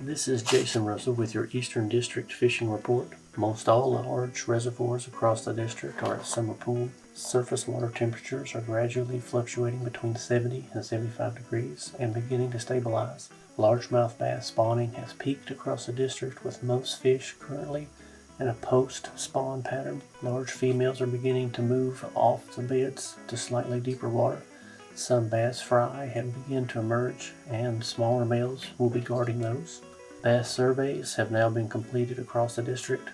This is Jason Russell with your Eastern District Fishing Report. Most all large reservoirs across the district are at summer pool. Surface water temperatures are gradually fluctuating between 70 and 75 degrees and beginning to stabilize. Largemouth bass spawning has peaked across the district, with most fish currently in a post-spawn pattern. Large females are beginning to move off the beds to slightly deeper water. Some bass fry have begun to emerge, and smaller males will be guarding those. Bass surveys have now been completed across the district.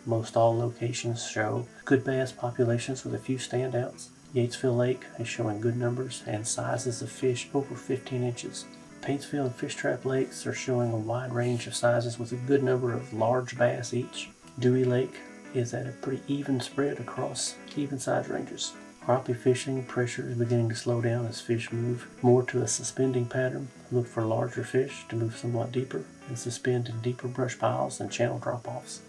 Most all locations show good bass populations with a few standouts. Yatesville Lake is showing good numbers and sizes of fish over 15 inches. Paintsville and Fish Trap Lakes are showing a wide range of sizes with a good number of large bass each. Dewey Lake is at a pretty even spread across even size ranges. Crappie fishing pressure is beginning to slow down as fish move more to a suspending pattern. Look for larger fish to move somewhat deeper and suspend in deeper brush piles and channel drop-offs.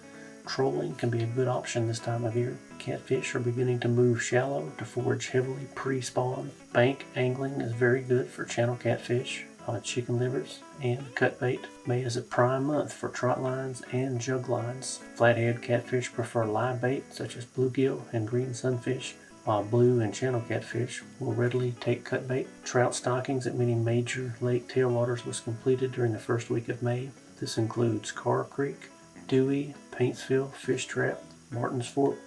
Trolling can be a good option this time of year. Catfish are beginning to move shallow to forage heavily pre-spawn. Bank angling is very good for channel catfish on chicken livers, and cut bait. May is a prime month for trot lines and jug lines. Flathead catfish prefer live bait such as bluegill and green sunfish, while blue and channel catfish will readily take cut bait. Trout stockings at many major lake tailwaters was completed during the first week of May. This includes Carr Creek, Dewey, Paintsville, Fish Trap, Martins Fork,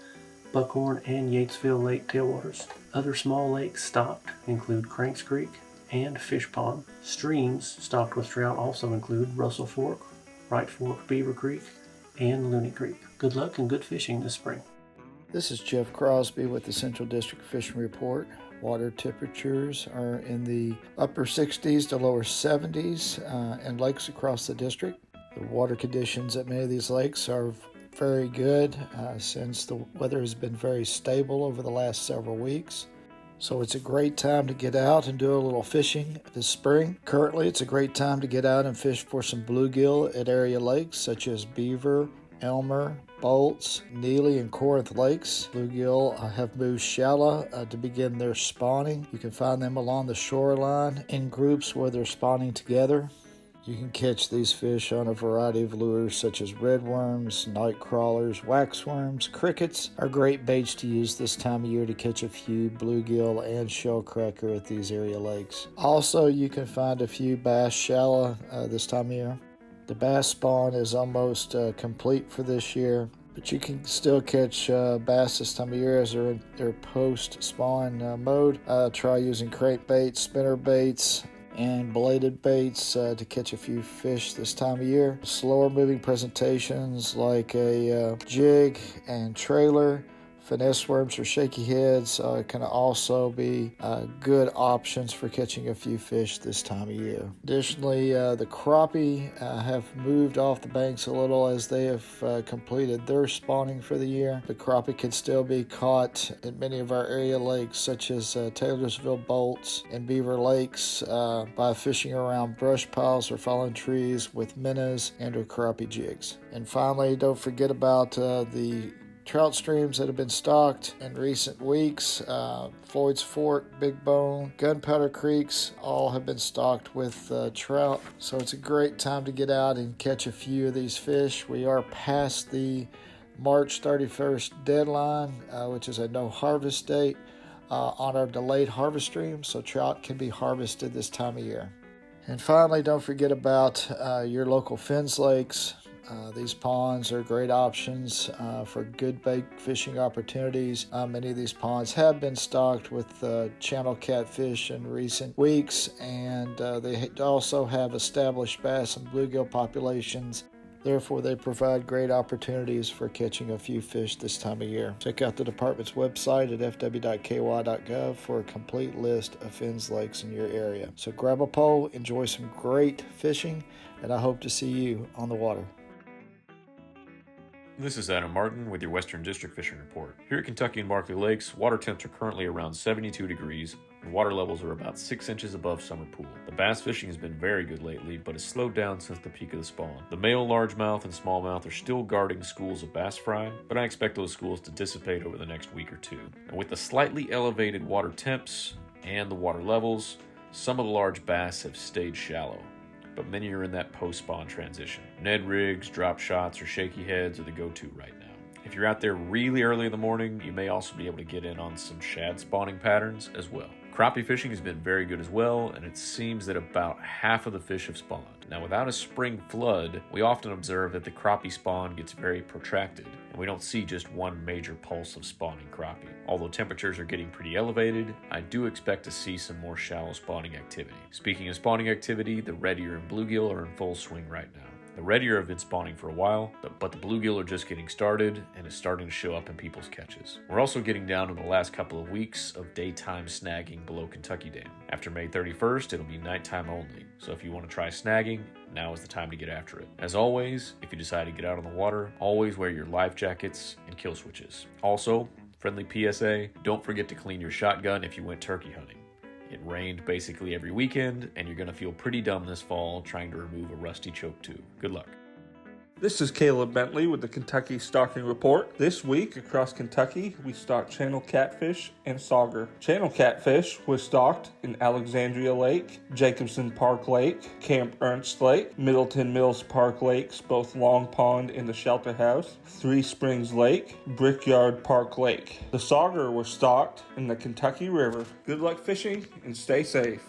Buckhorn, and Yatesville Lake tailwaters. Other small lakes stocked include Cranks Creek and Fish Pond. Streams stocked with trout also include Russell Fork, Wright Fork, Beaver Creek, and Looney Creek. Good luck and good fishing this spring. This is Jeff Crosby with the Central District Fishing Report. Water temperatures are in the upper 60s to lower 70s in lakes across the district. The water conditions at many of these lakes are very good since the weather has been very stable over the last several weeks. So it's a great time to get out and do a little fishing this spring. Currently, it's a great time to get out and fish for some bluegill at area lakes such as Beaver, Elmer, Bolts, Neely, and Corinth Lakes. Bluegill have moved shallow to begin their spawning. You can find them along the shoreline in groups where they're spawning together. You can catch these fish on a variety of lures such as redworms, night crawlers, waxworms. Crickets are great baits to use this time of year to catch a few bluegill and shellcracker at these area lakes. Also, you can find a few bass shallow this time of year. The bass spawn is almost complete for this year, but you can still catch bass this time of year as they're in their post-spawn mode. Try using crankbaits, spinner baits, and bladed baits to catch a few fish this time of year. Slower moving presentations like a jig and trailer, finesse worms or shaky heads can also be good options for catching a few fish this time of year. Additionally, the crappie have moved off the banks a little as they have completed their spawning for the year. The crappie can still be caught in many of our area lakes such as Taylorsville Bolts and Beaver Lakes by fishing around brush piles or fallen trees with minnows and or crappie jigs. And finally, don't forget about the trout streams that have been stocked in recent weeks. Floyd's Fork, Big Bone, Gunpowder Creeks all have been stocked with trout. So it's a great time to get out and catch a few of these fish. We are past the March 31st deadline, which is a no harvest date on our delayed harvest stream. So trout can be harvested this time of year. And finally, don't forget about your local Fins Lakes. These ponds are great options for good bait fishing opportunities. Many of these ponds have been stocked with channel catfish in recent weeks, and they also have established bass and bluegill populations. Therefore, they provide great opportunities for catching a few fish this time of year. Check out the department's website at fw.ky.gov for a complete list of Fins Lakes in your area. So grab a pole, enjoy some great fishing, and I hope to see you on the water. This is Adam Martin with your Western District Fishing Report. Here at Kentucky and Barkley Lakes, water temps are currently around 72 degrees, and water levels are about 6 inches above summer pool. The bass fishing has been very good lately, but has slowed down since the peak of the spawn. The male largemouth and smallmouth are still guarding schools of bass fry, but I expect those schools to dissipate over the next week or two. And with the slightly elevated water temps and the water levels, Some of the large bass have stayed shallow, but many are in that post-spawn transition. Ned rigs, drop shots, or shaky heads are the go-to right now. If you're out there really early in the morning, you may also be able to get in on some shad spawning patterns as well. Crappie fishing has been very good as well, and it seems that about half of the fish have spawned. Now, without a spring flood, we often observe that the crappie spawn gets very protracted, and we don't see just one major pulse of spawning crappie. Although temperatures are getting pretty elevated, I do expect to see some more shallow spawning activity. Speaking of spawning activity, the red ear and bluegill are in full swing right now. The red ear have been spawning for a while, but the bluegill are just getting started and is starting to show up in people's catches. We're also getting down to the last couple of weeks of daytime snagging below Kentucky Dam. After May 31st, it'll be nighttime only, so if you want to try snagging, now is the time to get after it. As always, if you decide to get out on the water, always wear your life jackets and kill switches. Also, friendly PSA, don't forget to clean your shotgun if you went turkey hunting. It rained basically every weekend, and you're going to feel pretty dumb this fall trying to remove a rusty choke tube. Good luck. This is Caleb Bentley with the Kentucky Stocking Report. This week across Kentucky, we stocked channel catfish and sauger. Channel catfish was stocked in Alexandria Lake, Jacobson Park Lake, Camp Ernst Lake, Middleton Mills Park Lakes, both Long Pond and the Shelter House, Three Springs Lake, Brickyard Park Lake. The sauger was stocked in the Kentucky River. Good luck fishing and stay safe.